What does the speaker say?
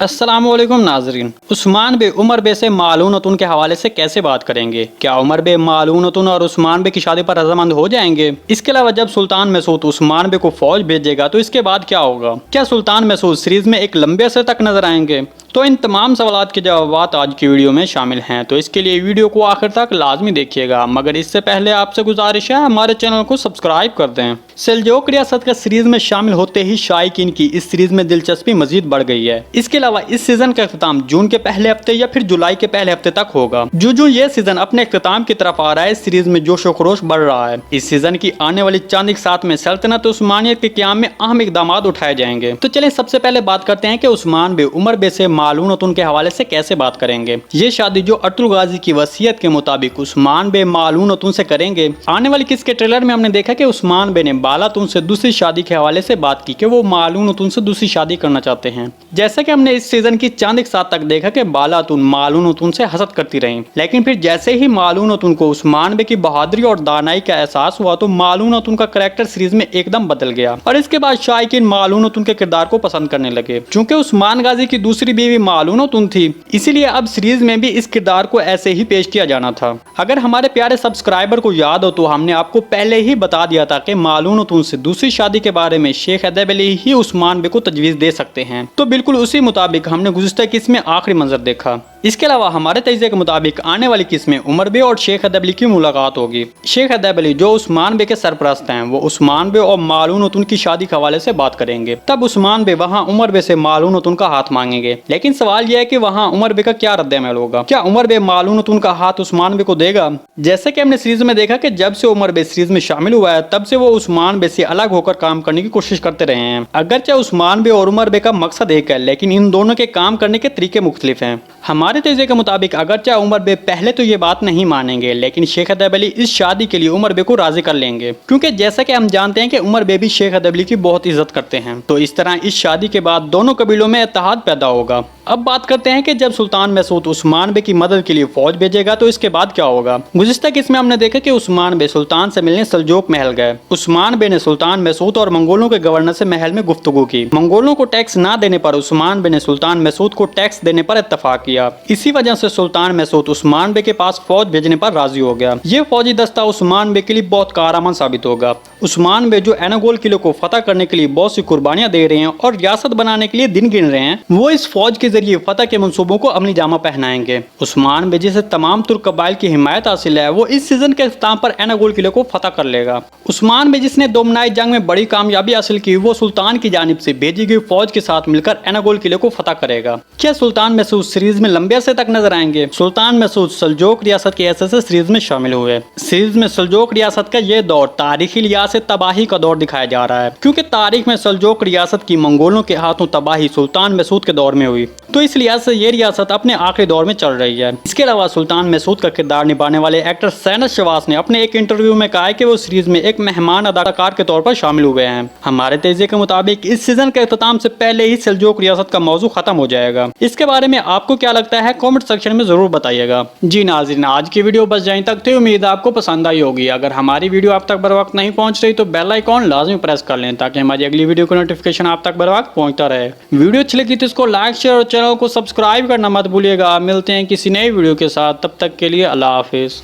अस्सलामुअलैकुम नाजरीन। उस्मान बे उमर बे से मालून अतुन के हवाले से कैसे बात करेंगे? क्या उमर बे मालून अतुन और उस्मान बे की शादी पर रजामंद हो जाएंगे? इसके अलावा जब सुल्तान मसूद उस्मान बे को फौज भेजेगा तो इसके बाद क्या होगा? क्या सुल्तान मसूद सीरीज में एक लंबे अरसे तक नजर आएंगे? तो इन तमाम सवालात के जवाब आज की वीडियो में शामिल हैं, तो इसके लिए वीडियो को आखिर तक लाजमी देखिएगा। मगर इससे पहले आपसे गुजारिश है हमारे चैनल को सब्सक्राइब कर दें। सेल्जोक रियासत का सीरीज में शामिल होते ही शायकीन की इस सीरीज में दिलचस्पी मजीद बढ़ गई है। इसके अलावा इस सीजन का अख्ताम जून के पहले हफ्ते या फिर जुलाई के पहले हफ्ते तक होगा। जो ये सीजन अपने अख्ताम की तरफ आ रहा है, इस सीरीज में जोश व खरोश बढ़ रहा है। इस सीजन की आने वाली चांद के साथ में सल्तनत उस्मानियत के क़याम में अहम इकदाम उठाए जाएंगे। तो चलिए सबसे पहले बात करते हैं कि उस्मान बे उमर बे से मालून अतुन के हवाले से कैसे बात करेंगे। ये शादी जो अर्तुल गाजी की वसीयत के मुताबिक उस्मान बे मालून अतुन से करेंगे। आने वाली किस के ट्रेलर में हमने देखा कि उस्मान बे ने बालातुन से दूसरी शादी के हवाले से बात की कि वो मालून अतुन से दूसरी शादी करना चाहते हैं। जैसा कि हमने इस सीजन की चांद के साथ तक देखा कि बालातुन मालून अतुन से हसद करती रही, लेकिन फिर जैसे ही मालून अतुन को उस्मान बे की बहादुरी और दानाई का एहसास हुआ तो मालून अतुन का कैरेक्टर सीरीज में एकदम बदल गया और इसके बाद शायकीन मालून अतुन के किरदार को पसंद करने लगे। चूंकि उस्मान गाजी की दूसरी बीवी मालून अतुन थी, इसीलिए अब सीरीज में भी इस किरदार को ऐसे ही पेश किया जाना था। अगर हमारे प्यारे सब्सक्राइबर को याद हो तो हमने आपको पहले ही बता दिया था कि मालून अतुन से दूसरी शादी के बारे में शेख हैदर अली ही उस्मान बे को तजवीज़ दे सकते हैं। तो बिल्कुल उसी मुताबिक हमने गुज़िश्ता किस्त में आखिरी मंजर देखा। इसके अलावा हमारे तजज़िये के मुताबिक आने वाली किस्त में उमर बे और शेख हैदर अली की मुलाकात होगी। शेख हैदर अली जो उस्मान बे के सरपरस्त हैं, वो उस्मान बे और मालून अतुन की शादी के हवाले से बात करेंगे। तब उस्मान बे वहाँ उमर बे से मालून अतुन का हाथ मांगेंगे, लेकिन सवाल यह है कि वहाँ उमर बे का क्या रद्द-ए-अमल होगा? क्या उमर बे मालून अतुन का हाथ उस्मान बे को देगा? जैसे कि हमने सीरीज में देखा कि जब से उमर बे सीरीज में शामिल हुआ है, तब से वो उस्मान बे से अलग होकर काम करने की कोशिश करते रहे हैं। अगरचे उस्मान बे और उमर बे का मकसद एक है, लेकिन इन दोनों के काम करने के तरीके मुख्तलिफ हैं। हमारे तजज़िये के मुताबिक अगरचे उमर बे पहले तो ये बात नहीं मानेंगे, लेकिन शेख हैदर अली इस शादी के लिए उमर बे को राजी कर लेंगे, क्योंकि जैसा कि हम जानते हैं कि उमर बे भी शेख हैदर अली की बहुत इज्जत करते हैं। तो इस तरह इस शादी के बाद दोनों कबीलों में इत्तेहाद पैदा होगा। अब बात करते हैं कि जब सुल्तान मसूद उस्मान बे की मदद के लिए फौज भेजेगा तो इसके बाद क्या होगा। गुज़िश्ता किस्त में हमने देखा कि उस्मान बे सुल्तान से मिलने सल्जोक महल गए। उस्मान बे ने सुल्तान मसूद और मंगोलों के गवर्नर से महल में गुफ्तगू की। मंगोलों को टैक्स ना देने पर उस्मान बे ने सुल्तान मसूद को टैक्स देने पर इत्तफाक किया। इसी वजह से सुल्तान मसूद उस्मान बे के पास फौज भेजने पर राजी हो गया। ये फौजी दस्ता उस्मान बे के लिए बहुत कारआमद साबित होगा। उस्मान बे जो एनागोल किले को फतह करने के लिए बहुत सी कुर्बानियां दे रहे हैं और रियासत बनाने के लिए दिन गिन रहे हैं, वो इस फौज के जरिए फतह के मंसूबों को अमली जामा पहनाएंगे। उस्मान बे जिसे तमाम तुर्क कबाइल की हिमायत हासिल है, वो इस सीजन के इख्तिताम पर एनागोल किले को फतह कर लेगा। उस्मान बे जिसने दोमनाई जंग में बड़ी कामयाबी हासिल की, वो सुल्तान की जानिब से भेजी गई फौज के साथ मिलकर एनागोल किले को फतह करेगा। क्या सुल्तान मसूद सीरीज में लंबे अरसे तक नजर आएंगे? सुल्तान मसूद सल्जोक रियासत के ऐसे सीरीज में शामिल हुए। सीरीज में सल्जोक रियासत का ये दौर तारीखी लिहाज से तबाही का दौर दिखाया जा रहा है, क्योंकि तारीख में सल्जोक रियासत की मंगोलों के हाथों तबाही सुल्तान मसूद के दौर में हुई। तो इस लिहाज से ये रियासत अपने आखिरी दौर में चल रही है। इसके अलावा सुल्तान मसूद का किरदार निभाने वाले एक्टर सैनत शवास ने अपने एक इंटरव्यू में कहा है कि वो सीरीज में एक मेहमान अदाकार के तौर पर शामिल हुए हैं। हमारे तजज़िये के मुताबिक इस सीजन के इख्तिताम से पहले ही सल्जोक रियासत का मौजू खत्म हो जाएगा। इसके बारे में आपको क्या लगता है, कमेंट सेक्शन में जरूर बताइएगा। जी नाज़रीन, आज की वीडियो बस यहीं तक थी। उम्मीद है आपको पसंद आई होगी। अगर हमारी वीडियो आप तक बर वक्त नहीं पहुंच रही तो बेल आइकॉन लाजमी प्रेस कर लें, ताकि हमारी अगली वीडियो की नोटिफिकेशन आप तक बर वक्त पहुंचता रहे। वीडियो अच्छी लगी तो इसको लाइक, शेयर और चैनल को सब्सक्राइब करना मत भूलिएगा। मिलते हैं किसी नई वीडियो के साथ, तब तक के लिए अल्लाह हाफिज़।